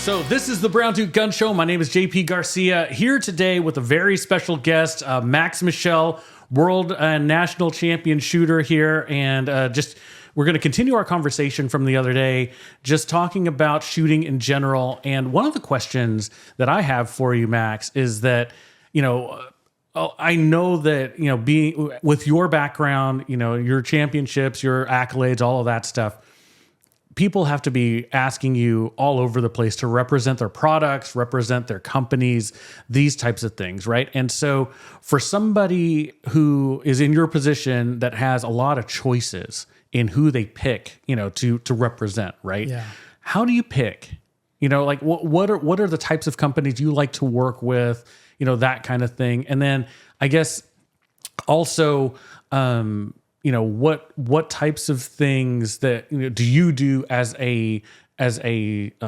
So this is the Brown Duke Gun Show. My name is JP Garcia, here today with a very special guest, Max Michel, world and national champion shooter here. And we're going to continue our conversation from the other day, just talking about shooting in general. And one of the questions that I have for you, Max, is that, I know that, being with your background, your championships, your accolades, all of that stuff, people have to be asking you all over the place to represent their products, represent their companies, these types of things, right? And so for somebody who is in your position that has a lot of choices in who they pick, to represent, right? Yeah. How do you pick? What are the types of companies you like to work with, that kind of thing. And then I guess also, what types of things that do you do as a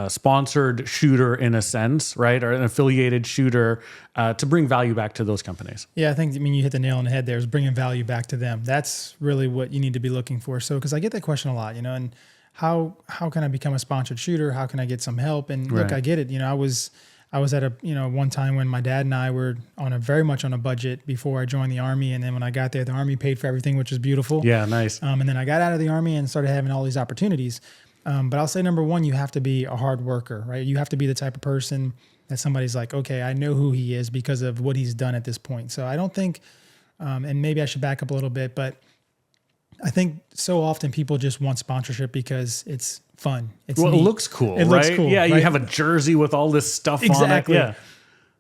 sponsored shooter in a sense, right, or an affiliated shooter to bring value back to those companies? Yeah, I think you hit the nail on the head there. Is bringing value back to them. That's really what you need to be looking for. So because I get that question a lot, and how can I become a sponsored shooter? How can I get some help? And look, I get it. I was at a one time when my dad and I were very much on a budget before I joined the Army, and then when I got there, the Army paid for everything, which was beautiful. Yeah, nice. And then I got out of the Army and started having all these opportunities. But I'll say number one, you have to be a hard worker, right? You have to be the type of person that somebody's like, okay, I know who he is because of what he's done at this point. So I don't think, and maybe I should back up a little bit, but I think so often people just want sponsorship because it's fun. It's neat. It looks cool, right? Looks cool, yeah, right? you have a jersey with all this stuff on it. Yeah.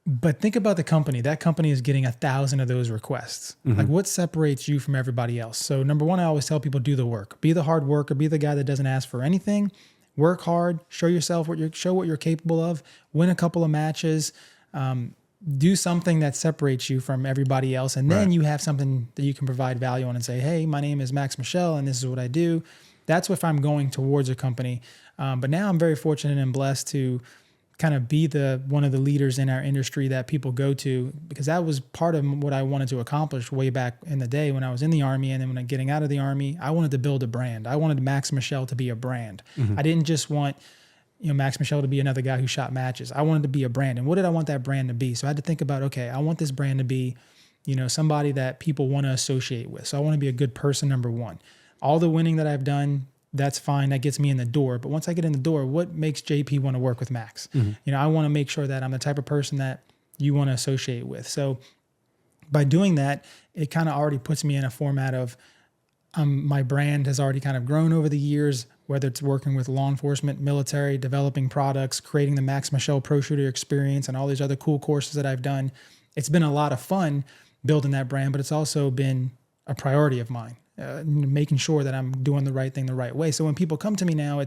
But think about the company. That company is getting 1,000 of those requests. Mm-hmm. Like, what separates you from everybody else? So number one, I always tell people, do the work. Be the hard worker. Be the guy that doesn't ask for anything. Work hard. Show yourself what you're capable of. Win a couple of matches. Do something that separates you from everybody else. And then you have something that you can provide value on and say, hey, my name is Max Michel and this is what I do. That's if I'm going towards a company. But now I'm very fortunate and blessed to kind of be one of the leaders in our industry that people go to, because that was part of what I wanted to accomplish way back in the day when I was in the Army. And then when I'm getting out of the Army, I wanted to build a brand. I wanted Max Michel to be a brand. Mm-hmm. I didn't just want Max Michel to be another guy who shot matches. I wanted to be a brand. And what did I want that brand to be? So I had to think about, okay, I want this brand to be, somebody that people want to associate with. So I want to be a good person, number one. All the winning that I've done, that's fine. That gets me in the door. But once I get in the door, what makes JP want to work with Max? Mm-hmm. I want to make sure that I'm the type of person that you want to associate with. So by doing that, it kind of already puts me in a format of my brand has already kind of grown over the years, whether it's working with law enforcement, military, developing products, creating the Max Michel Pro Shooter experience, and all these other cool courses that I've done. It's been a lot of fun building that brand, but it's also been a priority of mine, making sure that I'm doing the right thing the right way. So when people come to me now,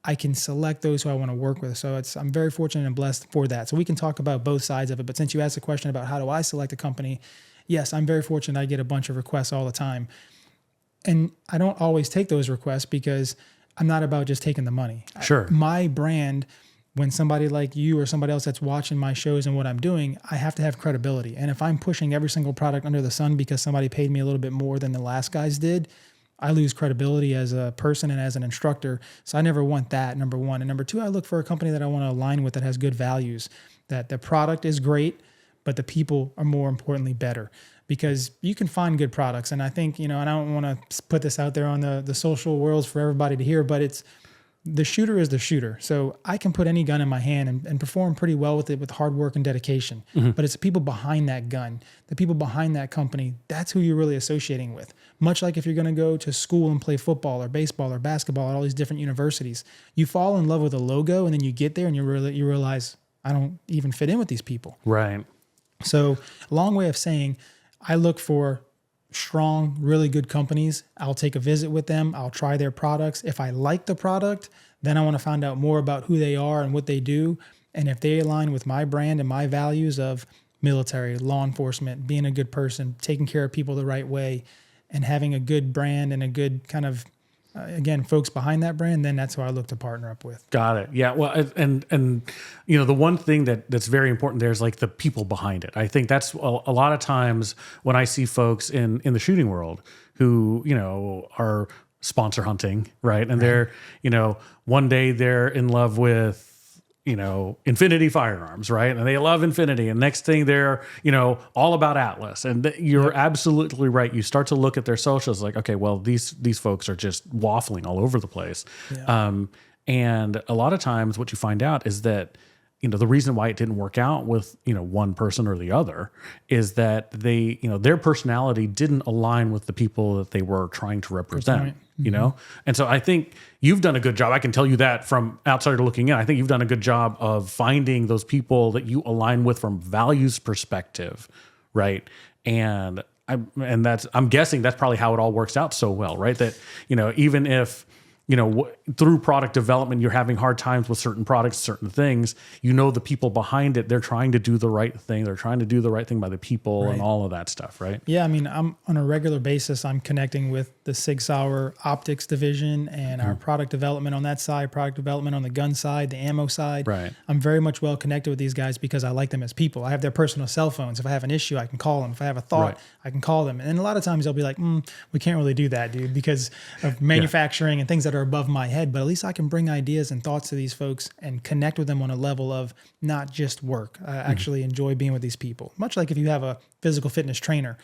I can select those who I want to work with. So I'm very fortunate and blessed for that. So we can talk about both sides of it. But since you asked the question about how do I select a company, yes, I'm very fortunate. I get a bunch of requests all the time. And I don't always take those requests because I'm not about just taking the money. Sure. My brand, when somebody like you or somebody else that's watching my shows and what I'm doing, I have to have credibility. And if I'm pushing every single product under the sun because somebody paid me a little bit more than the last guys did, I lose credibility as a person and as an instructor. So I never want that, number one. And number two, I look for a company that I want to align with that has good values, that the product is great, but the people are more importantly better. Because you can find good products. And I think, and I don't want to put this out there on the social worlds for everybody to hear, but the shooter is the shooter. So I can put any gun in my hand and perform pretty well with it with hard work and dedication. Mm-hmm. But it's the people behind that gun, the people behind that company, that's who you're really associating with. Much like if you're going to go to school and play football or baseball or basketball at all these different universities, you fall in love with a logo and then you get there and you realize, I don't even fit in with these people. Right. So a long way of saying, I look for strong, really good companies. I'll take a visit with them. I'll try their products. If I like the product, then I want to find out more about who they are and what they do. And if they align with my brand and my values of military, law enforcement, being a good person, taking care of people the right way, and having a good brand and a good kind of again, folks behind that brand, then that's who I look to partner up with. Got it. Yeah. Well, and the one thing that's very important there is like the people behind it. I think that's a lot of times when I see folks in the shooting world who, are sponsor hunting, right? And they're, one day they're in love with, Infinity Firearms, right? And they love Infinity. And next thing they're, all about Atlas. And you're absolutely right. You start to look at their socials like, okay, well, these folks are just waffling all over the place. Yeah. And a lot of times what you find out is that, the reason why it didn't work out with, one person or the other is that they, their personality didn't align with the people that they were trying to represent, And so I think you've done a good job. I can tell you that from outsider looking in. I think you've done a good job of finding those people that you align with from values perspective, right? And I'm guessing that's probably how it all works out so well, right? That, even if, through product development, you're having hard times with certain products, certain things, the people behind it, they're trying to do the right thing. They're trying to do the right thing by the people and all of that stuff, right? Yeah. I mean, I'm on a regular basis, I'm connecting with the Sig Sauer optics division and our product development on that side, product development on the gun side, the ammo side. Right. I'm very much well connected with these guys because I like them as people. I have their personal cell phones. If I have an issue, I can call them. If I have a thought, I can call them. And a lot of times they'll be like, we can't really do that, dude, because of manufacturing and things that are above my head, but at least I can bring ideas and thoughts to these folks and connect with them on a level of not just work. I actually enjoy being with these people. Much like if you have a physical fitness trainer,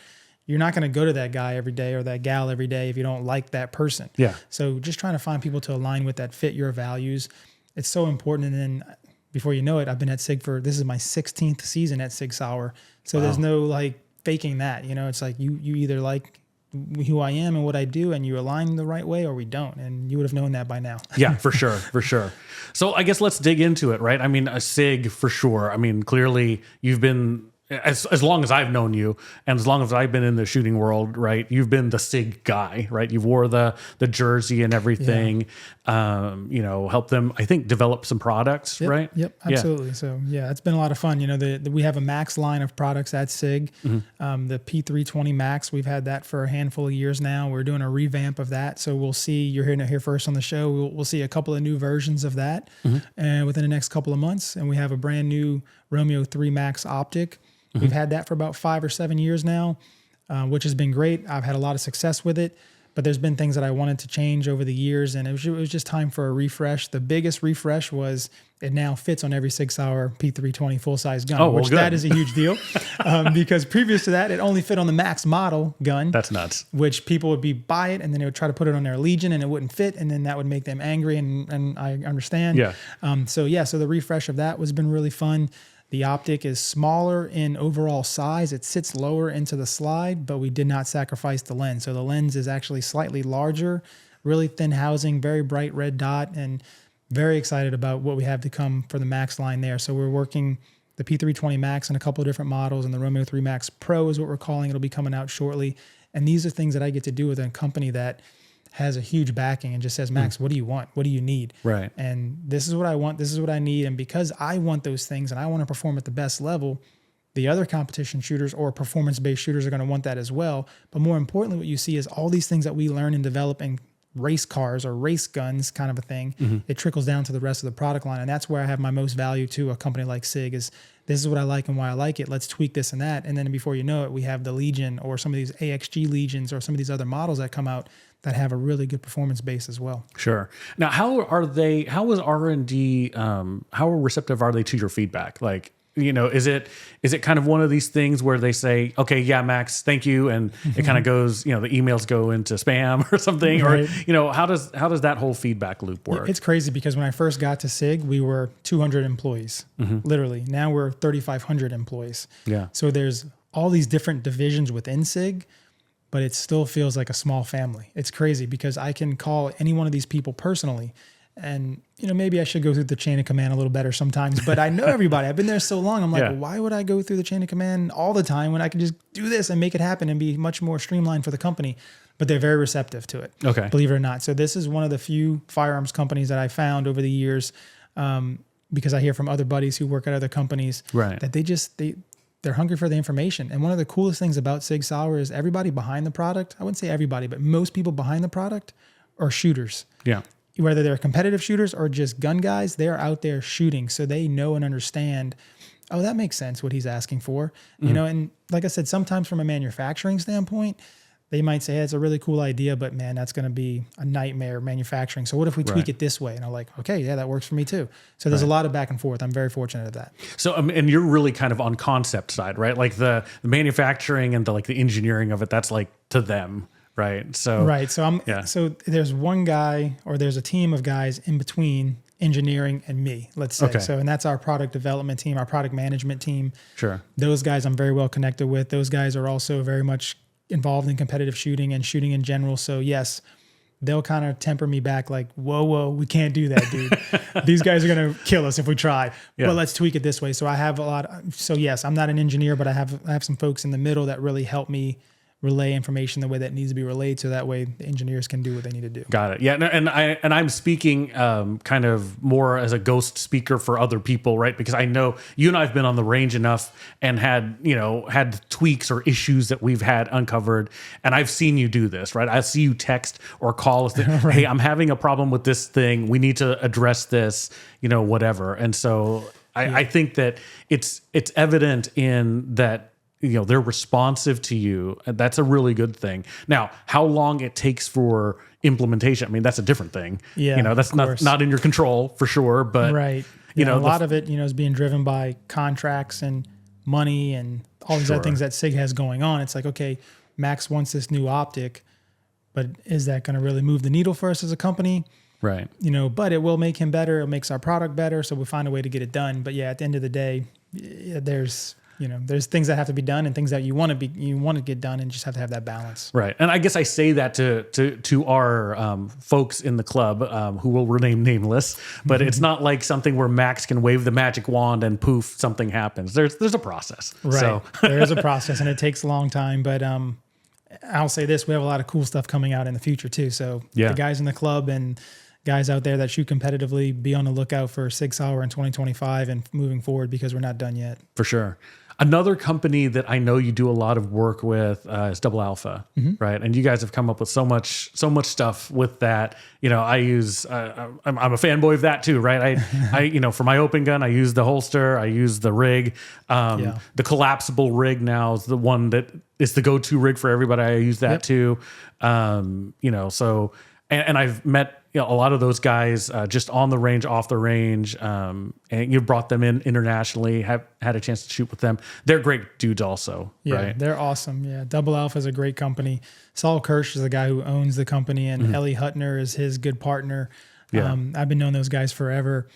you're not going to go to that guy every day or that gal every day if you don't like that person. Yeah. So just trying to find people to align with that fit your values. It's so important. And then before you know it, I've been at Sig this is my 16th season at Sig Sauer. So there's no like faking that, it's like you either like who I am and what I do and you align the right way or we don't. And you would have known that by now. Yeah, for sure. For sure. So I guess let's dig into it, right? I mean, a Sig for sure. I mean, clearly you've been, as long as I've known you and as long as I've been in the shooting world, right? You've been the Sig guy, right? You've wore the jersey and everything, helped them, I think, develop some products, right? Yep, absolutely. Yeah. So yeah, it's been a lot of fun. We have a Max line of products at Sig, the P320 Max. We've had that for a handful of years now. We're doing a revamp of that. So we'll see, you're hearing it here first on the show. We'll see a couple of new versions of that and within the next couple of months. And we have a brand new Romeo 3 Max optic. We've had that for about 5 or 7 years now, which has been great. I've had a lot of success with it, but there's been things that I wanted to change over the years, and it was just time for a refresh. The biggest refresh was it now fits on every Sig Sauer P320 full-size gun, which that is a huge deal because previous to that, it only fit on the Max model gun. That's nuts. Which people would buy it, and then they would try to put it on their Legion, and it wouldn't fit, and then that would make them angry, and I understand. Yeah. So the refresh of that has been really fun. The optic is smaller in overall size. It sits lower into the slide, but we did not sacrifice the lens. So the lens is actually slightly larger, really thin housing, very bright red dot, and very excited about what we have to come for the Max line there. So we're working the P320 Max in a couple of different models, and the Romeo 3 Max Pro is what we're calling. It'll be coming out shortly. And these are things that I get to do with a company that has a huge backing and just says, Max, what do you want? What do you need? Right. And this is what I want. This is what I need. And because I want those things and I want to perform at the best level, the other competition shooters or performance-based shooters are going to want that as well. But more importantly, what you see is all these things that we learn and develop in race cars or race guns kind of a thing, it trickles down to the rest of the product line. And that's where I have my most value to a company like Sig is this is what I like and why I like it. Let's tweak this and that. And then before you know it, we have the Legion or some of these AXG Legions or some of these other models that come out that have a really good performance base as well. Sure. Now, how is R&D, how receptive are they to your feedback? Like, is it kind of one of these things where they say, okay, yeah, Max, thank you. And it kind of goes, the emails go into spam or something, right. Or, how does that whole feedback loop work? It's crazy because when I first got to Sig, we were 200 employees, literally. Now we're 3,500 employees. Yeah. So there's all these different divisions within Sig, but it still feels like a small family. It's crazy because I can call any one of these people personally. And, maybe I should go through the chain of command a little better sometimes, but I know everybody. I've been there so long. I'm like, why would I go through the chain of command all the time when I can just do this and make it happen and be much more streamlined for the company? But they're very receptive to it. Okay. Believe it or not. So this is one of the few firearms companies that I found over the years, because I hear from other buddies who work at other companies that they're hungry for the information. And one of the coolest things about Sig Sauer is everybody behind the product, I wouldn't say everybody, but most people behind the product are shooters. Yeah. Whether they're competitive shooters or just gun guys, they're out there shooting. So they know and understand, oh, that makes sense what he's asking for. And like I said, sometimes from a manufacturing standpoint, they might say, hey, it's a really cool idea, but man, that's going to be a nightmare manufacturing. So what if we tweak it this way? And I'm like, okay, yeah, that works for me too. So there's a lot of back and forth. I'm very fortunate at that. So, and you're really kind of on concept side, right? Like the manufacturing and the engineering of it, that's like to them, right? So, right. So so there's one guy, or there's a team of guys in between engineering and me, let's say. So, and that's our product development team, our product management team. Sure. Those guys I'm very well connected with. Those guys are also very much involved in competitive shooting and shooting in general. So yes, they'll kind of temper me back like, whoa, we can't do that, dude. These guys are going to kill us if we try, but let's tweak it this way. So I have so yes, I'm not an engineer, but I have some folks in the middle that really help me relay information the way that needs to be relayed, so that way the engineers can do what they need to do. Got it. Yeah, and I'm speaking kind of more as a ghost speaker for other people, right? Because I know you and I have been on the range enough and had tweaks or issues that we've had uncovered, and I've seen you do this, right? I see you text or call us, hey, I'm having a problem with this thing. We need to address this, whatever. And so I think that it's evident in that. They're responsive to you. That's a really good thing. Now, how long it takes for implementation, I mean, that's a different thing. Yeah, that's not in your control for sure. But right, a lot of it, is being driven by contracts and money and all these other things that Sig has going on. It's like, okay, Max wants this new optic, but is that going to really move the needle for us as a company? Right. But it will make him better. It makes our product better. So we find a way to get it done. But yeah, at the end of the day, there's things that have to be done and things that you want to get done, and just have to have that balance. Right. And I guess I say that to our folks in the club who will remain nameless, but it's not like something where Max can wave the magic wand and poof, something happens. There's a process. Right. So. There is a process, and it takes a long time, but I'll say this, we have a lot of cool stuff coming out in the future too. So the guys in the club and guys out there that shoot competitively, be on the lookout for Sig Sauer in 2025 and moving forward, because we're not done yet. For sure. Another company that I know you do a lot of work with is Double Alpha, right? And you guys have come up with so much stuff with that. I use, I'm a fanboy of that too, right? I for my open gun, I use the holster, I use the rig. The collapsible rig now is the one that is the go-to rig for everybody. I use that too. So, and I've met a lot of those guys just on the range, off the range, and you've brought them in internationally, have had a chance to shoot with them. They're great dudes also, right? They're awesome. Yeah, Double Alpha is a great company. Saul Kirsch is the guy who owns the company, and Ellie Hutner is his good partner. Yeah. I've been knowing those guys forever.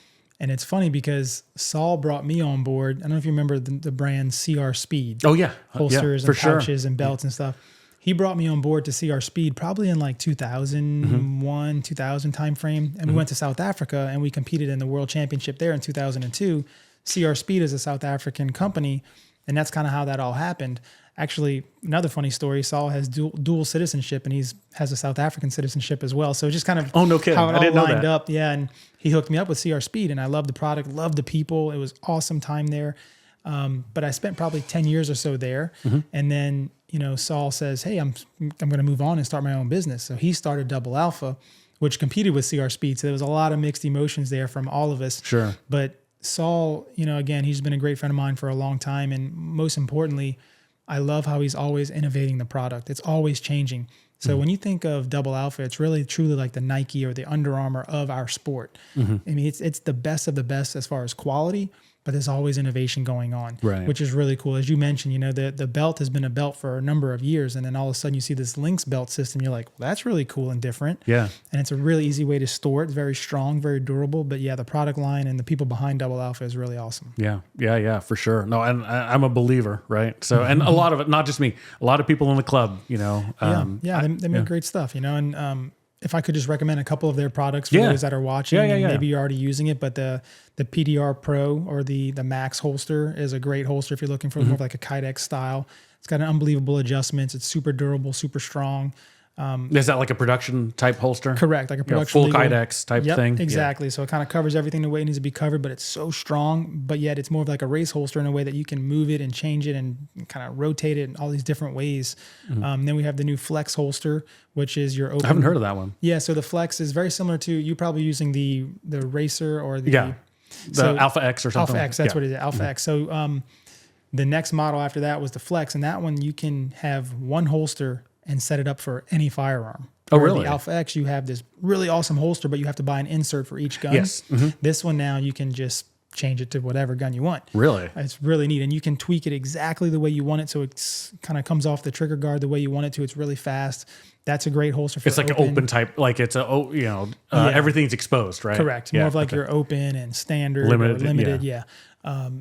And it's funny because Saul brought me on board. I don't know if you remember the brand CR Speed. Oh, yeah. Holsters and pouches and belts and stuff. He brought me on board to see our speed probably in like 2001, 2000 timeframe. And we went to South Africa and we competed in the world championship there in 2002. CR Speed is a South African company. And that's kind of how that all happened. Actually, another funny story, Saul has dual citizenship, and has a South African citizenship as well. So just kind of how it all lined up. Yeah, and he hooked me up with CR Speed, and I loved the product, loved the people. It was awesome time there. But I spent probably 10 years or so there. And then, Saul says, hey, I'm going to move on and start my own business. So he started Double Alpha, which competed with CR Speed. So there was a lot of mixed emotions there from all of us. Sure. But Saul, again, he's been a great friend of mine for a long time. And most importantly, I love how he's always innovating the product. It's always changing. So when you think of Double Alpha, it's really truly like the Nike or the Under Armour of our sport. I mean, it's the best of the best as far as quality, but there's always innovation going on, which is really cool. As you mentioned, the belt has been a belt for a number of years, and then all of a sudden you see this Lynx belt system. You're like, well, that's really cool and different. Yeah. And it's a really easy way to store it. It's very strong, very durable. But yeah, the product line and the people behind Double Alpha is really awesome. Yeah, for sure. No, and I'm a believer, right? So, and a lot of it, not just me, a lot of people in the club, they make great stuff, and if I could just recommend a couple of their products for those that are watching, maybe you're already using it, but the PDR Pro or the Max holster is a great holster if you're looking for more of like a Kydex style. It's got an unbelievable adjustments. It's super durable, super strong. Is that like a production type holster? Correct, like a production full Kydex type thing. Exactly. Yeah. So it kind of covers everything the way it needs to be covered, but it's so strong. But yet it's more of like a race holster in a way that you can move it and change it and kind of rotate it in all these different ways. Then we have the new Flex holster, which is your open. I haven't heard of that one. Yeah. So the Flex is very similar to you probably using the Racer or the Alpha X or something. Alpha X. That's what it is. Alpha X. So the next model after that was the Flex, and that one you can have one holster and set it up for any firearm. Oh, Where really? The Alpha X, you have this really awesome holster, but you have to buy an insert for each gun. Yes. This one now you can just change it to whatever gun you want. Really? It's really neat. And you can tweak it exactly the way you want it. So it's kind of comes off the trigger guard the way you want it to. It's really fast. That's a great holster for It's like an open type, like it's everything's exposed, right? Correct. More of like your open and standard limited. Yeah.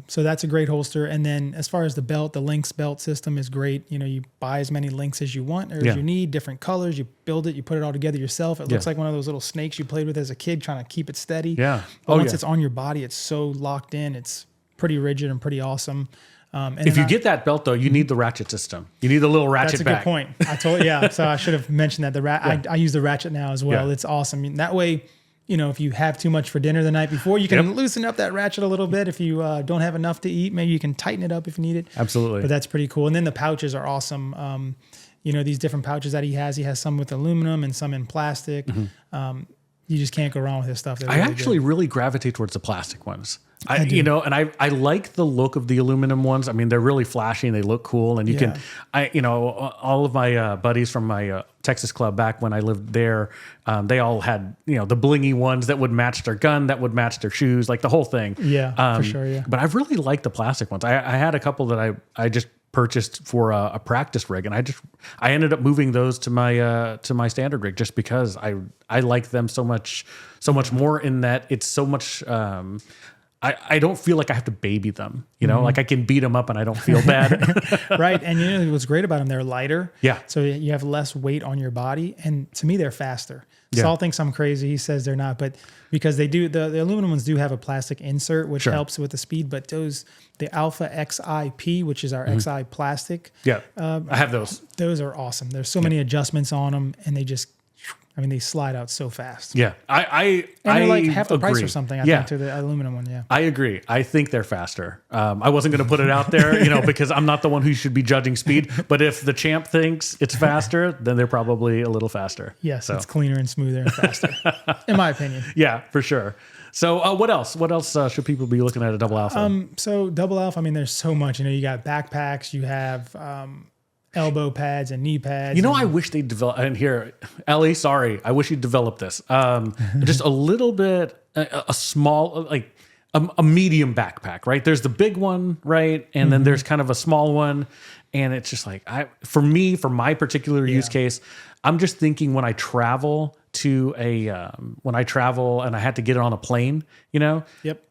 So that's a great holster. And then as far as the belt, the Lynx belt system is great. You buy as many links as you want or as you need, different colors. You build it, you put it all together yourself. It looks like one of those little snakes you played with as a kid trying to keep it steady. Yeah. But once it's on your body, it's so locked in. It's pretty rigid and pretty awesome. And if you get that belt though, you need the ratchet system. You need the little ratchet back. That's a good point. So I should have mentioned that. I use the ratchet now as well. It's awesome. That way, if you have too much for dinner the night before, you can loosen up that ratchet a little bit. If you don't have enough to eat, maybe you can tighten it up if you need it. Absolutely. But that's pretty cool. And then the pouches are awesome. These different pouches that he has some with aluminum and some in plastic. You just can't go wrong with his stuff. I actually really gravitate towards the plastic ones. I like the look of the aluminum ones. I mean, they're really flashy and they look cool. And you can, all of my buddies from my Texas club back when I lived there, they all had, the blingy ones that would match their gun, that would match their shoes, like the whole thing. Yeah, for sure. Yeah. But I really like the plastic ones. I had a couple that I just purchased for a practice rig, and I ended up moving those to my standard rig just because I like them so much more in that it's so much. I don't feel like I have to baby them, like I can beat them up and I don't feel bad. Right. And what's great about them, they're lighter. Yeah. So you have less weight on your body. And to me, they're faster. Saul thinks I'm crazy. He says they're not, but because they do, the aluminum ones do have a plastic insert, which helps with the speed, but the Alpha XIP, which is our XI plastic. Yeah. I have those. Those are awesome. There's so many adjustments on them and they slide out so fast. Yeah. And they're like half the price or something, I think, to the aluminum one. Yeah. I agree. I think they're faster. I wasn't going to put it out there, because I'm not the one who should be judging speed. But if the champ thinks it's faster, then they're probably a little faster. Yes, it's cleaner and smoother and faster, in my opinion. Yeah, for sure. So what else? What else should people be looking at a Double Alpha? So Double Alpha, there's so much. You got backpacks, you have elbow pads and knee pads. I wish they develop. And here, Ellie, sorry, I wish you'd develop this. Just a little bit, a small, like a medium backpack, right? There's the big one, right, and then there's kind of a small one, and it's just like for my particular use case, I'm just thinking when I travel when I travel and I had to get it on a plane,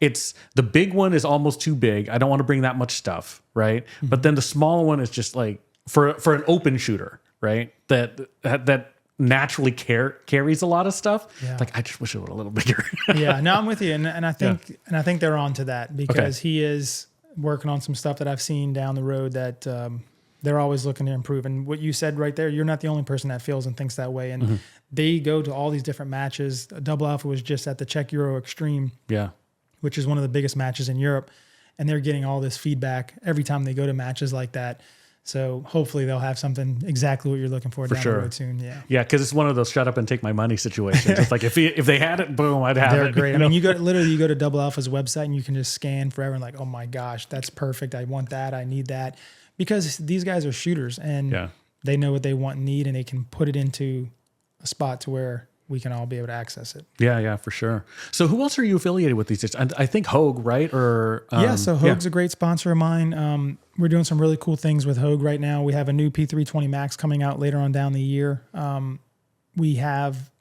it's the big one is almost too big. I don't want to bring that much stuff, right? But then the small one is just like. For an open shooter, right? That naturally carries a lot of stuff. Yeah. Like I just wish it were a little bigger. Yeah, no, I'm with you, and I think they're on to that because he is working on some stuff that I've seen down the road that they're always looking to improve. And what you said right there, you're not the only person that feels and thinks that way. And they go to all these different matches. Double Alpha was just at the Czech Euro Extreme, which is one of the biggest matches in Europe, and they're getting all this feedback every time they go to matches like that. So hopefully they'll have something exactly what you're looking for down the road soon. Yeah. Yeah. Cause it's one of those shut up and take my money situations. It's like, if they had it, boom, I'd have it. They're great. You go to Double Alpha's website and you can just scan forever and like, oh my gosh, that's perfect. I want that. I need that, because these guys are shooters and they know what they want and need, and they can put it into a spot to where we can all be able to access it. Yeah, for sure. So who else are you affiliated with these days? I think Hogue, right? So Hogue's a great sponsor of mine. We're doing some really cool things with Hogue right now. We have a new P320 Max coming out later on down the year. We have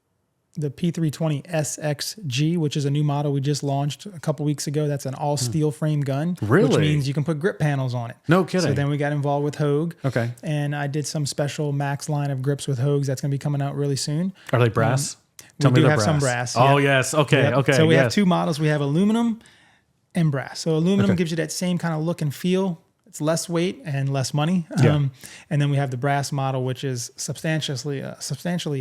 the P320 SXG, which is a new model we just launched a couple weeks ago. That's an all steel frame gun, which means you can put grip panels on it. No kidding. So then we got involved with Hogue. Okay. And I did some special Max line of grips with Hogues. That's going to be coming out really soon. Are they brass? We do have some brass. Oh, yes. Okay. Yep. Okay. So we have two models. We have aluminum and brass. So aluminum gives you that same kind of look and feel. It's less weight and less money. And then we have the brass model, which is substantially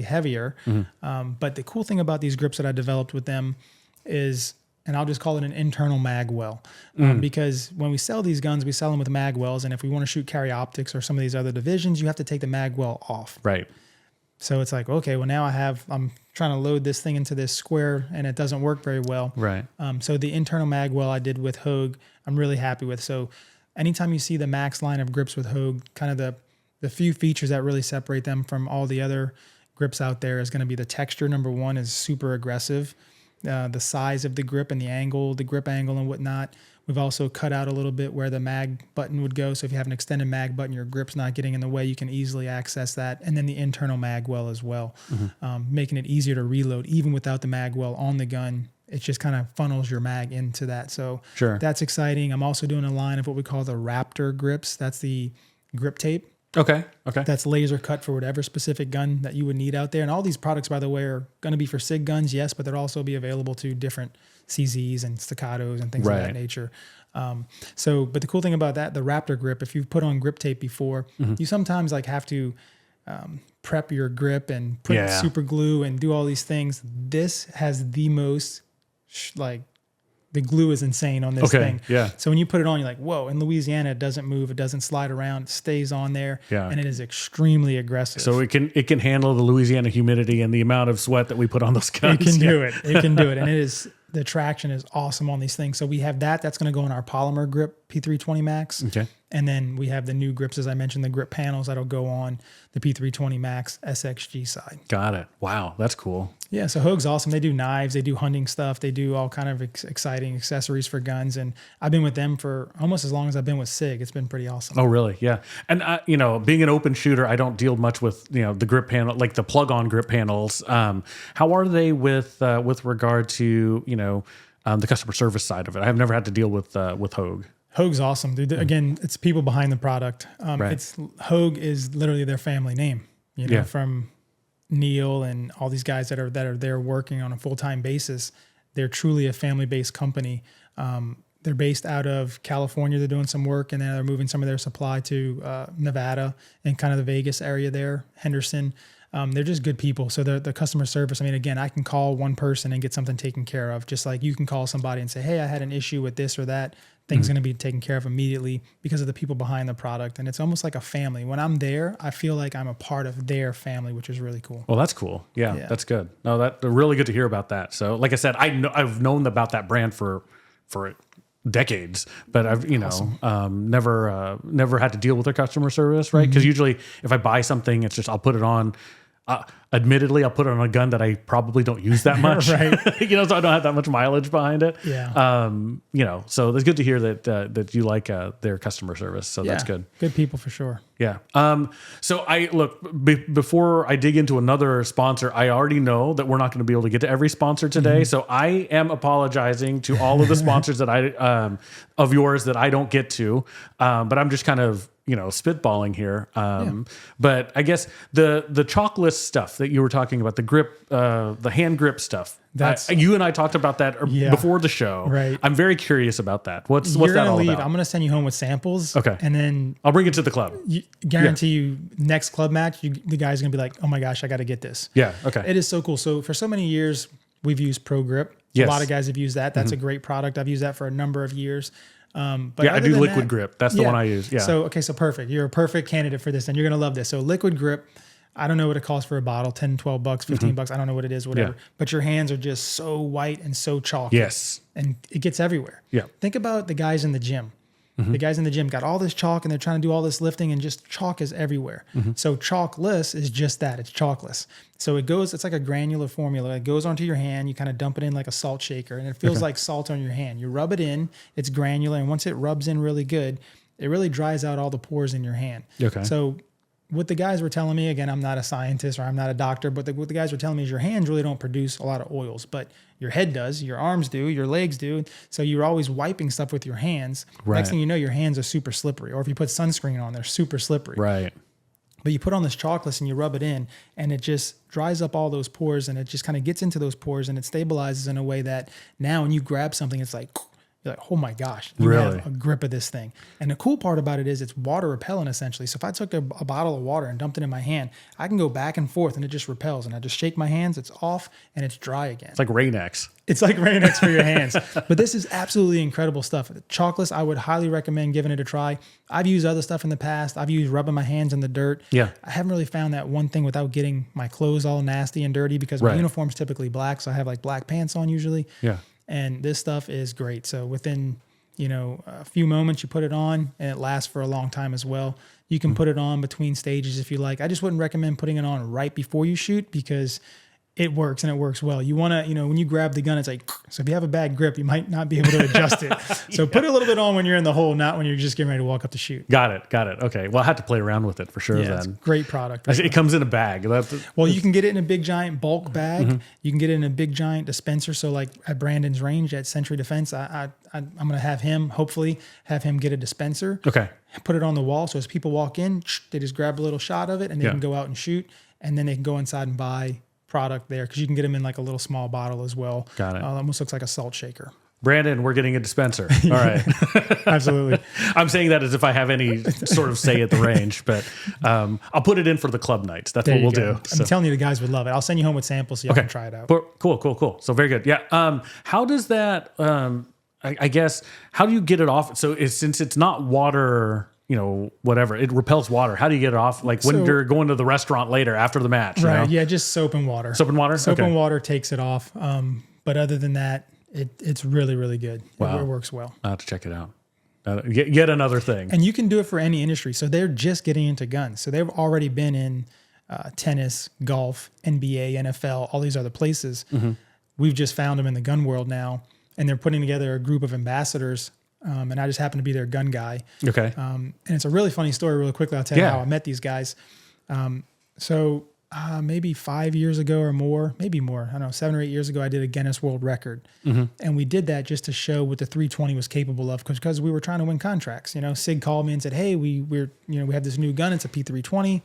heavier. But the cool thing about these grips that I developed with them is, and I'll just call it an internal mag well, because when we sell these guns, we sell them with mag wells. And if we want to shoot carry optics or some of these other divisions, you have to take the mag well off. Right. So it's like, okay, well now I'm trying to load this thing into this square and it doesn't work very well. Right. So the internal mag well I did with Hogue, I'm really happy with. So anytime you see the Max line of grips with Hogue, kind of The few features that really separate them from all the other grips out there is going to be the texture. Number one is super aggressive. The size of the grip and the angle, the grip angle and whatnot. We've also cut out a little bit where the mag button would go. So if you have an extended mag button, your grip's not getting in the way, you can easily access that. And then the internal mag well as well, making it easier to reload even without the mag well on the gun. It just kind of funnels your mag into that. So that's exciting. I'm also doing a line of what we call the Raptor grips. That's the grip tape. Okay. That's laser cut for whatever specific gun that you would need out there. And all these products, by the way, are going to be for SIG guns, yes, but they'll also be available to different CZs and staccatos and things of that nature. But the cool thing about that, the Raptor grip, if you've put on grip tape before, you sometimes like have to prep your grip and put super glue and do all these things. This has the most the glue is insane on this thing. Yeah. So when you put it on, you're like, whoa, in Louisiana, it doesn't move. It doesn't slide around. It stays on there. Yeah. And it is extremely aggressive. So it can handle the Louisiana humidity and the amount of sweat that we put on those guns. It can do it. It can do it. And the traction is awesome on these things. So we have that's going to go in our polymer grip P320 Max. Okay. And then we have the new grips, as I mentioned, the grip panels that'll go on the P320 Max SXG side. Got it. Wow, that's cool. Yeah, so Hogue's awesome. They do knives, they do hunting stuff, they do all kind of exciting accessories for guns. And I've been with them for almost as long as I've been with SIG. It's been pretty awesome. Oh, really? Yeah. And being an open shooter, I don't deal much with the grip panel, like the plug-on grip panels. How are they with regard to the customer service side of it? I've never had to deal with Hogue. Hogue's awesome, dude. Again, it's people behind the product. It's Hogue is literally their family name. From Neil and all these guys that are there working on a full-time basis. They're truly a family-based company. They're based out of California. They're doing some work, and then they're moving some of their supply to Nevada and kind of the Vegas area there, Henderson. They're just good people. So the customer service, again, I can call one person and get something taken care of, just like you can call somebody and say, hey, I had an issue with this or that. Things going to be taken care of immediately because of the people behind the product. And it's almost like a family. When I'm there, I feel like I'm a part of their family, which is really cool. Well, that's cool. Yeah. That's good. No, that's really good to hear about that. So like I said, I've known about that brand for decades, but I've never had to deal with their customer service, right? Because usually if I buy something, it's just I'll put it on. Admittedly, I'll put it on a gun that I probably don't use that much, right? So I don't have that much mileage behind it. Yeah. So it's good to hear that you like their customer service. So that's good. Good people for sure. Yeah. So before I dig into another sponsor, I already know that we're not going to be able to get to every sponsor today. So I am apologizing to all of the sponsors that of yours that I don't get to. But I'm just kind of, spitballing here. But I guess the chalkless stuff that you were talking about, the grip, the hand grip stuff, you and I talked about that before the show. Right. I'm very curious about that. What's that all about? I'm going to send you home with samples. Okay. And then I'll bring it to the club. Guarantee you next club match, the guy's going to be like, oh my gosh, I got to get this. Yeah. Okay. It is so cool. So for so many years, we've used Pro Grip. Yes. A lot of guys have used that. That's a great product. I've used that for a number of years. But I do liquid grip. That's the one I use. Yeah. So perfect. You're a perfect candidate for this, and you're going to love this. So liquid grip, I don't know what it costs for a bottle, 10, 12 bucks, 15 bucks. I don't know what it is, whatever. Yeah. But your hands are just so white and so chalky. Yes. And it gets everywhere. Yeah. Think about the guys in the gym. The guys in the gym got all this chalk and they're trying to do all this lifting and just chalk is everywhere. So chalkless is just that. It's chalkless. So it's like a granular formula. It goes onto your hand. You kind of dump it in like a salt shaker and it feels like salt on your hand. You rub it in, it's granular. And once it rubs in really good, it really dries out all the pores in your hand. Okay. So what the guys were telling me, again, I'm not a scientist or I'm not a doctor, but what the guys were telling me is your hands really don't produce a lot of oils, but your head does, your arms do, your legs do. So you're always wiping stuff with your hands. Right. Next thing you know, your hands are super slippery. Or if you put sunscreen on, they're super slippery. Right. But you put on this chalkless and you rub it in and it just dries up all those pores and it just kind of gets into those pores and it stabilizes in a way that now when you grab something, it's like, you're like, oh my gosh, you Really? have a grip of this thing. And the cool part about it is it's water repellent essentially. So if I took a bottle of water and dumped it in my hand, I can go back and forth and it just repels. And I just shake my hands, it's off and it's dry again. It's like Rain-X. It's like Rain-X for your hands. But this is absolutely incredible stuff. Chalkless, I would highly recommend giving it a try. I've used other stuff in the past. I've used rubbing my hands in the dirt. Yeah. I haven't really found that one thing without getting my clothes all nasty and dirty because my uniform's typically black. So I have like black pants on usually. Yeah. And this stuff is great. So within a few moments, you put it on, and it lasts for a long time as well. You can put it on between stages if you like. I just wouldn't recommend putting it on right before you shoot because it works and it works well. You want to, when you grab the gun, it's like, so if you have a bad grip, you might not be able to adjust it. So put a little bit on when you're in the hole, not when you're just getting ready to walk up to shoot. Got it. Okay. Well, I had to play around with it for sure then. It's a great product. It comes in a bag. Well, you can get it in a big giant bulk bag. You can get it in a big giant dispenser. So like at Brandon's range at Sentry Defense, I'm going to have him, hopefully have him get a dispenser. Okay. Put it on the wall. So as people walk in, they just grab a little shot of it and they can go out and shoot. And then they can go inside and buy product there because you can get them in like a little small bottle as well. Got it. Almost looks like a salt shaker. Brandon, we're getting a dispenser. All right. Absolutely. I'm saying that as if I have any sort of say at the range, but I'll put it in for the club nights. That's what we'll do. I'm telling you, the guys would love it. I'll send you home with samples so you can try it out. Cool. So very good. Yeah. How does that, I guess, how do you get it off? So since it's not water, whatever, it repels water. How do you get it off? Like when you're going to the restaurant later after the match, right? Yeah, just soap and water. Soap and water. Soap and water takes it off. But other than that, it's really, really good. Wow. It works well. I'll have to check it out. Yet another thing. And you can do it for any industry. So they're just getting into guns. So they've already been in tennis, golf, NBA, NFL, all these other places. We've just found them in the gun world now, and they're putting together a group of ambassadors. And I just happen to be their gun guy. Okay. And it's a really funny story. Really quickly, I'll tell you how I met these guys. Maybe 5 years ago or more, maybe more. I don't know, 7 or 8 years ago, I did a Guinness World Record, and we did that just to show what the 320 was capable of, because we were trying to win contracts. Sig called me and said, "Hey, we have this new gun. It's a P320.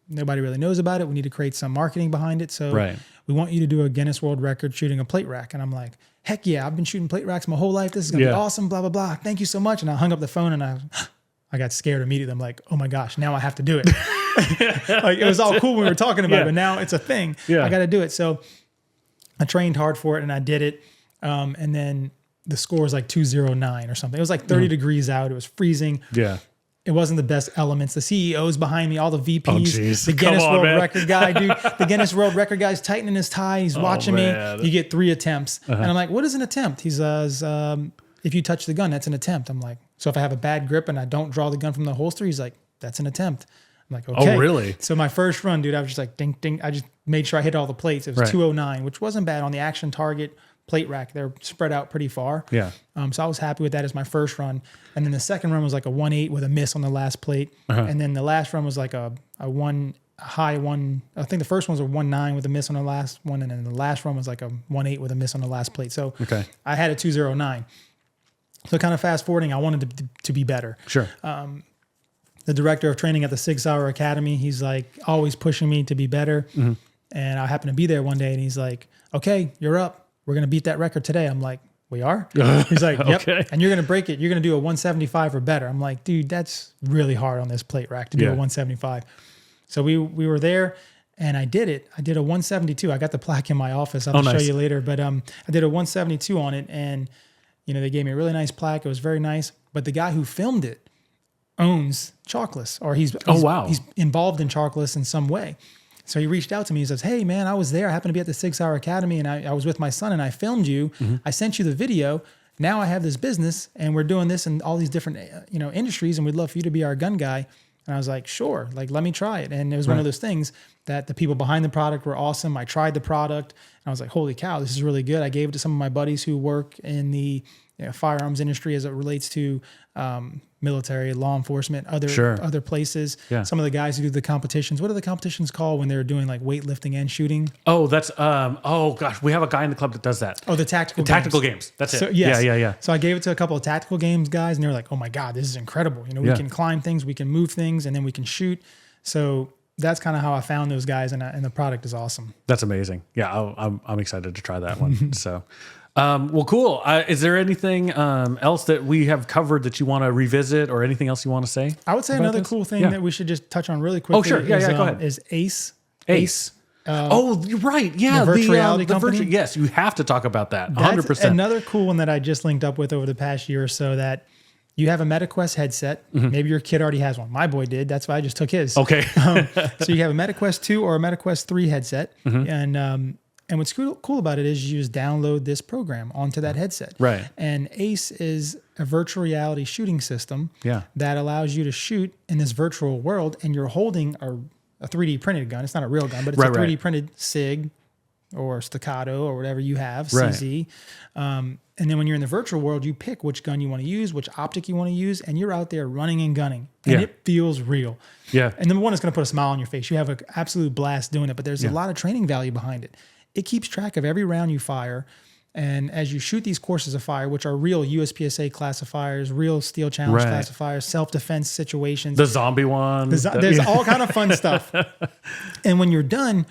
Nobody really knows about it. We need to create some marketing behind it. So we want you to do a Guinness World Record shooting a plate rack." And I'm like, "Heck yeah! I've been shooting plate racks my whole life. This is gonna be awesome. Blah blah blah. Thank you so much." And I hung up the phone and I got scared immediately. I'm like, "Oh my gosh! Now I have to do it." Like it was all cool when we were talking about it, but now it's a thing. I got to do it. So I trained hard for it and I did it. And then the score was like 209 or something. It was like 30 degrees out. It was freezing. Yeah. It wasn't the best elements. The CEO's behind me, all the VPs, the Guinness Come on, World man. Record guy, dude. The Guinness World Record guy's tightening his tie. He's watching me. You get 3 attempts. And I'm like, what is an attempt? He says, if you touch the gun, that's an attempt. I'm like, so if I have a bad grip and I don't draw the gun from the holster, he's like, that's an attempt. I'm like, okay. Oh, really? So my first run, dude, I was just like, ding, ding. I just made sure I hit all the plates. It was 209, which wasn't bad on the action target plate rack. They're spread out pretty far. Yeah. So I was happy with that as my first run. And then the second run was like a 1.8 with a miss on the last plate. And then the last run was like a high one. I think the first one was a 1.9 with a miss on the last one. And then the last run was like a 1.8 with a miss on the last plate. So I had a 209. So kind of fast forwarding, I wanted to be better. Sure. The director of training at the Sig Sauer Academy, he's like always pushing me to be better. And I happened to be there one day and he's like, "Okay, you're up. We're going to beat that record today." I'm like, "We are?" He's like, "Yep. Okay. And you're going to break it. You're going to do a 175 or better." I'm like, "Dude, that's really hard on this plate rack to do a 175. So we were there and I did it. I did a 172. I got the plaque in my office. I'll show you later. But I did a 172 on it and they gave me a really nice plaque. It was very nice. But the guy who filmed it owns Chalkless, or he's involved in Chalkless in some way. So he reached out to me. He says, "Hey man, I was there. I happened to be at the Sig Sauer Academy and I was with my son and I filmed you. I sent you the video. Now I have this business and we're doing this in all these different, industries and we'd love for you to be our gun guy." And I was like, "Sure, like let me try it." And it was one of those things that the people behind the product were awesome. I tried the product and I was like, "Holy cow, this is really good." I gave it to some of my buddies who work in the firearms industry as it relates to military, law enforcement, other places. Some of the guys who do the competitions. What are the competitions called when they're doing like weightlifting and shooting? Oh, that's we have a guy in the club that does that. Oh, the tactical games. That's it. So, yes. So I gave it to a couple of tactical games guys, and they were like, "Oh my god, this is incredible! We can climb things, we can move things, and then we can shoot." So that's kind of how I found those guys, and the product is awesome. That's amazing. Yeah, I'm excited to try that one. So. Well, cool. Is there anything else that we have covered that you want to revisit or anything else you want to say? I would say another cool thing that we should just touch on really quickly. Oh, sure. Yeah, go ahead. Is Ace. You're right. Yeah. The virtual reality company. Yes, you have to talk about that. 100%. That's another cool one that I just linked up with over the past year or so, that you have a MetaQuest headset. Maybe your kid already has one. My boy did. That's why I just took his. Okay. So you have a MetaQuest 2 or a MetaQuest 3 headset. And And what's cool about it is you just download this program onto that headset. Right. And ACE is a virtual reality shooting system that allows you to shoot in this virtual world, and you're holding a 3D printed gun. It's not a real gun, but it's a 3D printed Sig or Staccato or whatever you have, CZ. And then when you're in the virtual world, you pick which gun you want to use, which optic you want to use, and you're out there running and gunning. And it feels real. Yeah. And number one, it's going to put a smile on your face. You have an absolute blast doing it, but there's a lot of training value behind it. It keeps track of every round you fire. And as you shoot these courses of fire, which are real USPSA classifiers, real Steel Challenge classifiers, self-defense situations. The zombie one. There's all kind of fun stuff. And when you're done,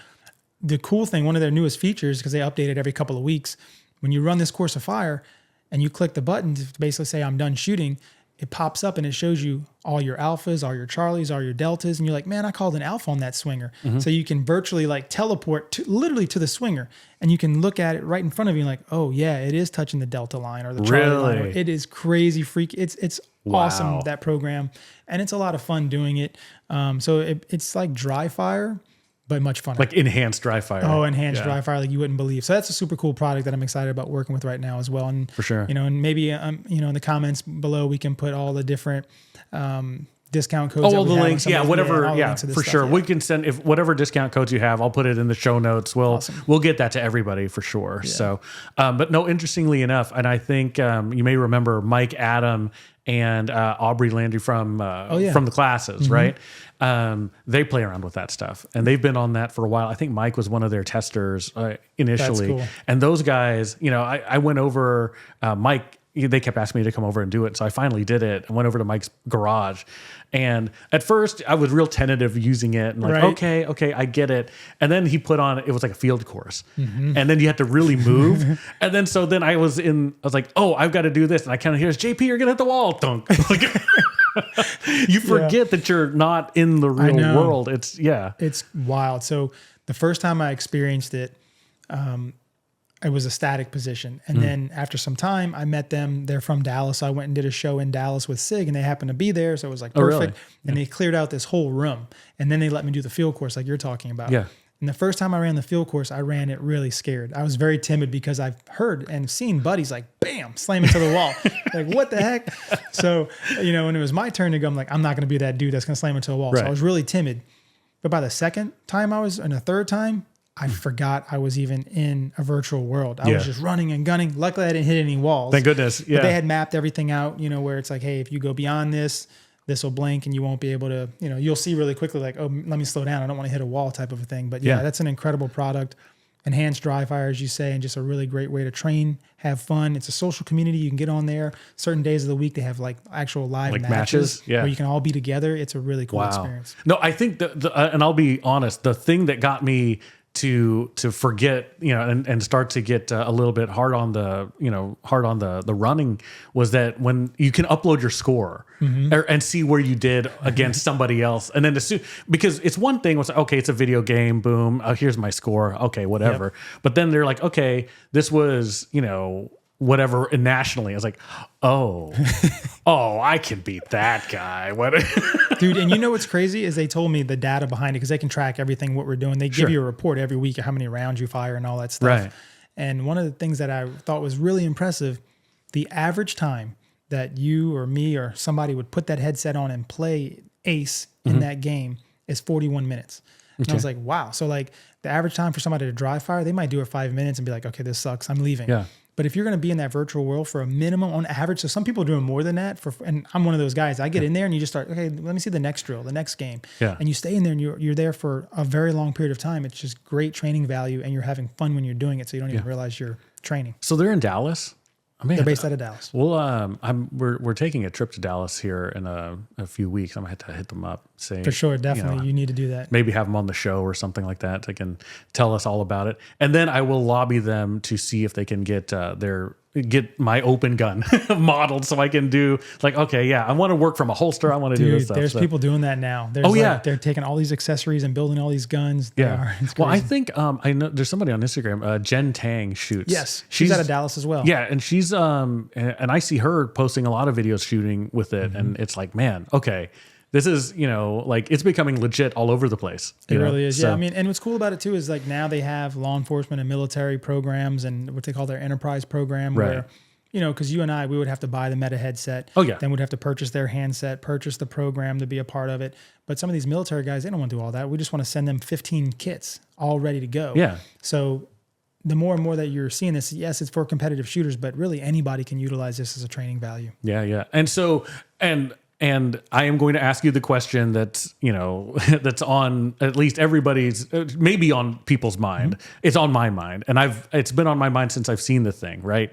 the cool thing, one of their newest features, because they update it every couple of weeks, when you run this course of fire and you click the button to basically say, I'm done shooting, it pops up and it shows you all your alphas, all your charlies, all your deltas. And you're like, man, I called an alpha on that swinger. So you can virtually like teleport literally to the swinger, and you can look at it right in front of you and like, oh yeah, it is touching the delta line or the charlie line. It is crazy freak. It's awesome, that program. And it's a lot of fun doing it. So it's like dry fire, but much funner. Like enhanced dry fire. Oh, enhanced dry fire like you wouldn't believe. So that's a super cool product that I'm excited about working with right now as well. And for sure, and maybe in the comments below we can put all the different discount codes. All the links, whatever, for sure. Yeah. We can send if whatever discount codes you have. I'll put it in the show notes. We'll get that to everybody for sure. Yeah. So, but no, interestingly enough, and I think you may remember Mike Adam and Aubrey Landry from the classes, right? They play around with that stuff, and they've been on that for a while. I think Mike was one of their testers initially. That's cool. And those guys, I went over Mike. They kept asking me to come over and do it. So I finally did it. I went over to Mike's garage. And at first I was real tentative using it and like, okay, I get it. And then he put on, it was like a field course. And then you had to really move. And then I was like, oh, I've got to do this. And I kind of hear, JP, you're going to hit the wall. Dunk. You forget that you're not in the real world. It's wild. So the first time I experienced it, it was a static position. And then after some time, I met them. They're from Dallas. So I went and did a show in Dallas with Sig, and they happened to be there. So it was like perfect. Really? And they cleared out this whole room. And then they let me do the field course like you're talking about. Yeah. And the first time I ran the field course, I ran it really scared. I was very timid because I've heard and seen buddies like, bam, slam into the wall. Like, what the heck? So, when it was my turn to go, I'm like, I'm not going to be that dude that's going to slam into a wall. Right. So I was really timid. But by the second time and the third time, I forgot I was even in a virtual world. I was just running and gunning. Luckily, I didn't hit any walls. Thank goodness. Yeah. But they had mapped everything out, where it's like, hey, if you go beyond this will blink and you won't be able to, you'll see really quickly like, oh, let me slow down. I don't want to hit a wall type of a thing. But that's an incredible product. Enhanced dry fire, as you say, and just a really great way to train, have fun. It's a social community. You can get on there. Certain days of the week, they have like actual live matches where you can all be together. It's a really cool experience. No, I think and I'll be honest, the thing that got me to forget, and start to get a little bit hard on the running was that when you can upload your score and see where you did against somebody else, and then because it's one thing was okay, it's a video game, boom, here's my score, okay, whatever. But then they're like, okay, this was whatever nationally. I was like, oh, I can beat that guy. What, dude? And what's crazy is they told me the data behind it because they can track everything what we're doing. They give you a report every week of how many rounds you fire and all that stuff. Right. And one of the things that I thought was really impressive, the average time that you or me or somebody would put that headset on and play Ace in that game is 41 minutes. And I was like, wow. So like the average time for somebody to dry fire, they might do it 5 minutes and be like, okay, this sucks, I'm leaving. Yeah. But if you're going to be in that virtual world for a minimum on average, so some people are doing more than that. And I'm one of those guys. I get in there and you just start, okay, let me see the next drill, the next game. Yeah. And you stay in there and you're there for a very long period of time. It's just great training value and you're having fun when you're doing it. So you don't even realize you're training. So they're in Dallas? They're based out of Dallas. Well, we're taking a trip to Dallas here in a few weeks. I'm gonna have to hit them up. Say for sure, definitely, you need to do that. Maybe have them on the show or something like that. They can tell us all about it, and then I will lobby them to see if they can get get my open gun modeled so I can do like, okay, yeah, I want to work from a holster. I want to do this stuff. There's people doing that now. They're taking all these accessories and building all these guns. Well, I think I know there's somebody on Instagram, Jen Tang shoots. Yes, she's out of Dallas as well. Yeah, and she's and I see her posting a lot of videos shooting with it, and it's like, man, okay, this is, like it's becoming legit all over the place. It really is. So, yeah. I mean, and what's cool about it too is like now they have law enforcement and military programs and what they call their enterprise program where, because you and I, we would have to buy the Meta headset. Oh, yeah. Then we'd have to purchase their handset, purchase the program to be a part of it. But some of these military guys, they don't want to do all that. We just want to send them 15 kits all ready to go. Yeah. So the more and more that you're seeing this, yes, it's for competitive shooters, but really anybody can utilize this as a training value. Yeah, yeah. And so, and I am going to ask you the question that's, that's on at least everybody's, maybe on people's mind. Mm-hmm. It's on my mind. And it's been on my mind since I've seen the thing, right?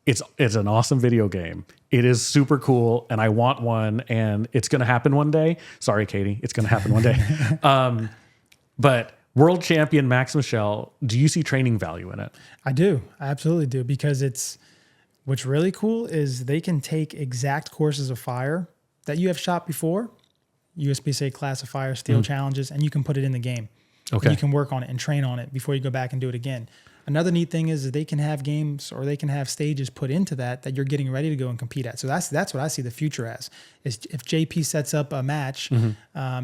It's an awesome video game. It is super cool, and I want one, and it's going to happen one day. Sorry, Katie, it's going to happen one day. But world champion Max Michel, do you see training value in it? I do. I absolutely do, because what's really cool is they can take exact courses of fire that you have shot before, USPSA classifier, steel challenges, and you can put it in the game. Okay. And you can work on it and train on it before you go back and do it again. Another neat thing is that they can have games or they can have stages put into that you're getting ready to go and compete at. So that's what I see the future as. Is if JP sets up a match,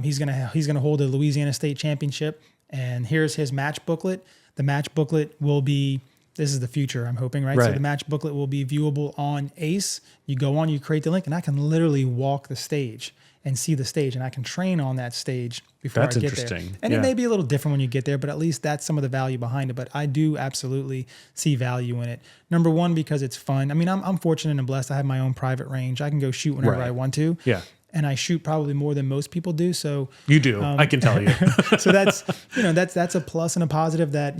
he's gonna hold a Louisiana State Championship, and here's his match booklet. The match booklet will be, this is the future, I'm hoping, right? So the match booklet will be viewable on ACE. You go on, you create the link, and I can literally walk the stage and see the stage, and I can train on that stage before I get there. And it may be a little different when you get there, but at least that's some of the value behind it. But I do absolutely see value in it. Number one, because it's fun. I mean, I'm fortunate and blessed. I have my own private range. I can go shoot whenever I want to. Yeah. And I shoot probably more than most people do. So you do. I can tell you. So that's a plus and a positive that,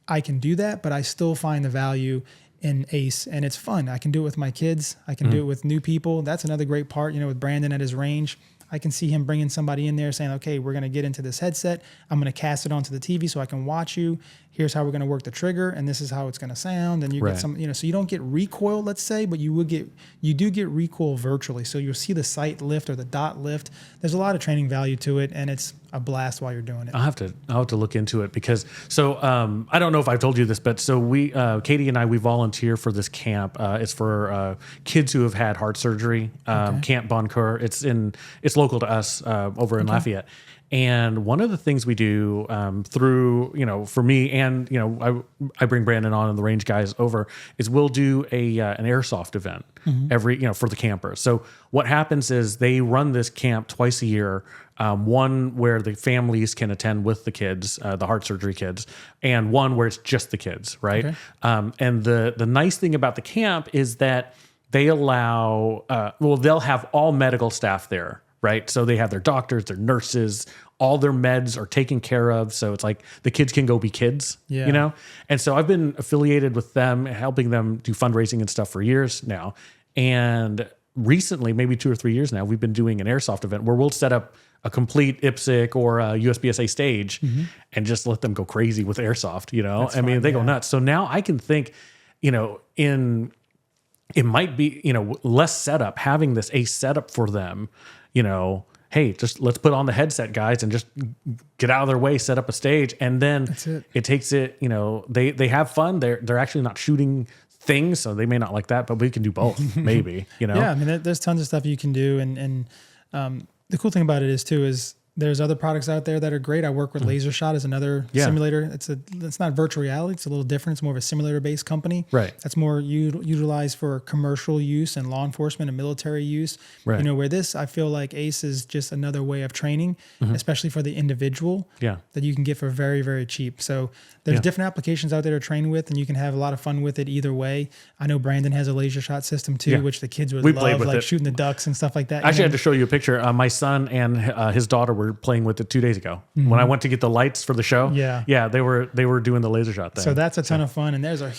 I can do that, but I still find the value in ACE, and it's fun. I can do it with my kids. I can do it with new people. That's another great part, with Brandon at his range. I can see him bringing somebody in there saying, okay, we're going to get into this headset. I'm going to cast it onto the TV so I can watch you. Here's how we're going to work the trigger, and this is how it's going to sound. And you get some, so you don't get recoil, let's say, but you do get recoil virtually. So you'll see the sight lift or the dot lift. There's a lot of training value to it, and it's a blast while you're doing it. I'll have to look into it because I don't know if I've told you this, but so we, Katie and I, we volunteer for this camp. It's for kids who have had heart surgery. Camp Boncoeur. It's local to us over in Lafayette. And one of the things we do through, for me and, I bring Brandon on and the range guys over is we'll do an airsoft event every, for the campers. So what happens is they run this camp twice a year. One where the families can attend with the kids, the heart surgery kids, and one where it's just the kids, right? Okay. And the nice thing about the camp is that they allow, they'll have all medical staff there, right? So they have their doctors, their nurses, all their meds are taken care of. So it's like the kids can go be kids, And so I've been affiliated with them, helping them do fundraising and stuff for years now. And recently, maybe 2 or 3 years now, we've been doing an airsoft event where we'll set up a complete IPSC or a USPSA stage and just let them go crazy with airsoft, That's they go nuts. So now I can think, it might be, less setup, having this ACE setup for them, hey, just let's put on the headset, guys, and just get out of their way, set up a stage. And then it takes it, they have fun. They're actually not shooting things, so they may not like that, but we can do both, maybe, Yeah, I mean, there's tons of stuff you can do. And the cool thing about it is there's other products out there that are great. I work with Laser Shot as another simulator. It's not virtual reality. It's a little different. It's more of a simulator-based company. Right. That's more utilized for commercial use and law enforcement and military use. Right. Where this, I feel like ACE is just another way of training, especially for the individual, that you can get for very, very cheap. So there's different applications out there to train with, and you can have a lot of fun with it either way. I know Brandon has a Laser Shot system too, which the kids would love, like shooting the ducks and stuff like that. I actually had to show you a picture. My son and his daughter were playing with it 2 days ago when I went to get the lights for the show. They were doing the Laser Shot thing. So that's a ton of fun, and there's a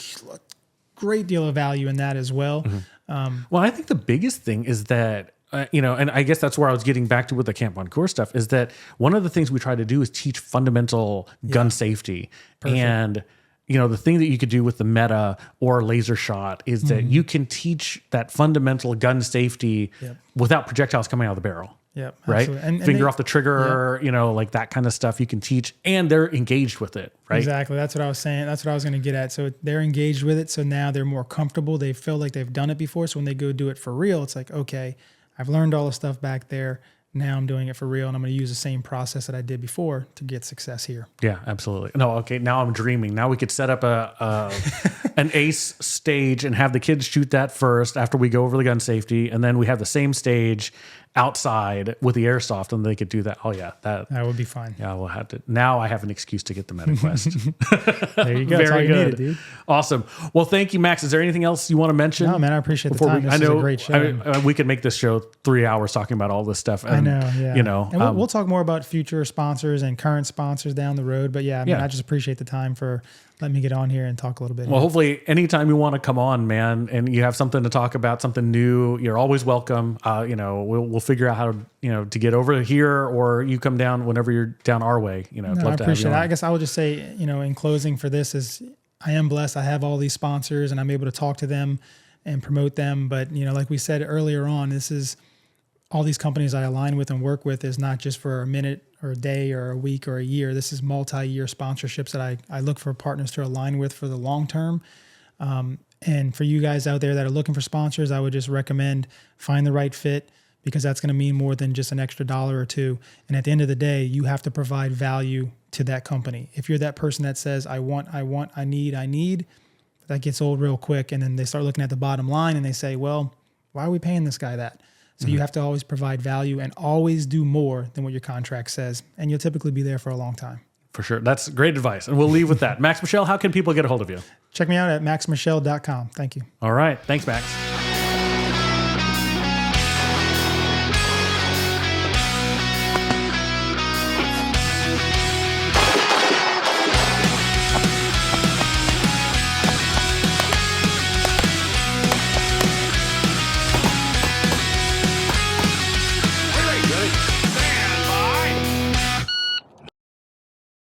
great deal of value in that as well. Well, I think the biggest thing is that and I guess that's where I was getting back to with the Camp Boncoeur stuff, is that one of the things we try to do is teach fundamental gun safety. Perfect. And the thing that you could do with the Meta or Laser Shot is that you can teach that fundamental gun safety without projectiles coming out of the barrel. Yeah, right. And finger off the trigger, like that kind of stuff you can teach, and they're engaged with it, right? Exactly. That's what I was saying. That's what I was going to get at. So they're engaged with it. So now they're more comfortable. They feel like they've done it before. So when they go do it for real, it's like, okay, I've learned all the stuff back there. Now I'm doing it for real, and I'm going to use the same process that I did before to get success here. Yeah, absolutely. No, okay. Now I'm dreaming. Now we could set up an ace stage and have the kids shoot that first after we go over the gun safety, and then we have the same stage outside with the airsoft, and they could do that. Oh yeah, that would be fun. Yeah, we'll have to. Now I have an excuse to get the MetaQuest. There you go. That's all you needed, dude. Awesome. Well, thank you, Max. Is there anything else you want to mention? No, man. I appreciate the time. This is a great show. We could make this show 3 hours talking about all this stuff. And, I know. Yeah. You know, and we'll talk more about future sponsors and current sponsors down the road. But yeah, I just appreciate the time for letting me get on here and talk a little bit. Well, hopefully anytime you want to come on, man, and you have something to talk about, something new, you're always welcome. You know, we'll figure out how to get over here, or you come down whenever you're down our way. You know, I'd love to appreciate have you it. on. I guess I would just say, in closing for this is I am blessed. I have all these sponsors and I'm able to talk to them and promote them. But, like we said earlier on, this is all these companies I align with and work with is not just for a minute or a day or a week or a year. This is multi-year sponsorships that I look for partners to align with for the long term. And for you guys out there that are looking for sponsors, I would just recommend find the right fit, because that's going to mean more than just an extra $1 or $2. And at the end of the day, you have to provide value to that company. If you're that person that says, I want, I need, that gets old real quick. And then they start looking at the bottom line and they say, well, why are we paying this guy that? So you have to always provide value and always do more than what your contract says. And you'll typically be there for a long time. For sure. That's great advice. And we'll leave with that. Max Michel, how can people get a hold of you? Check me out at maxmichel.com. Thank you. All right. Thanks, Max.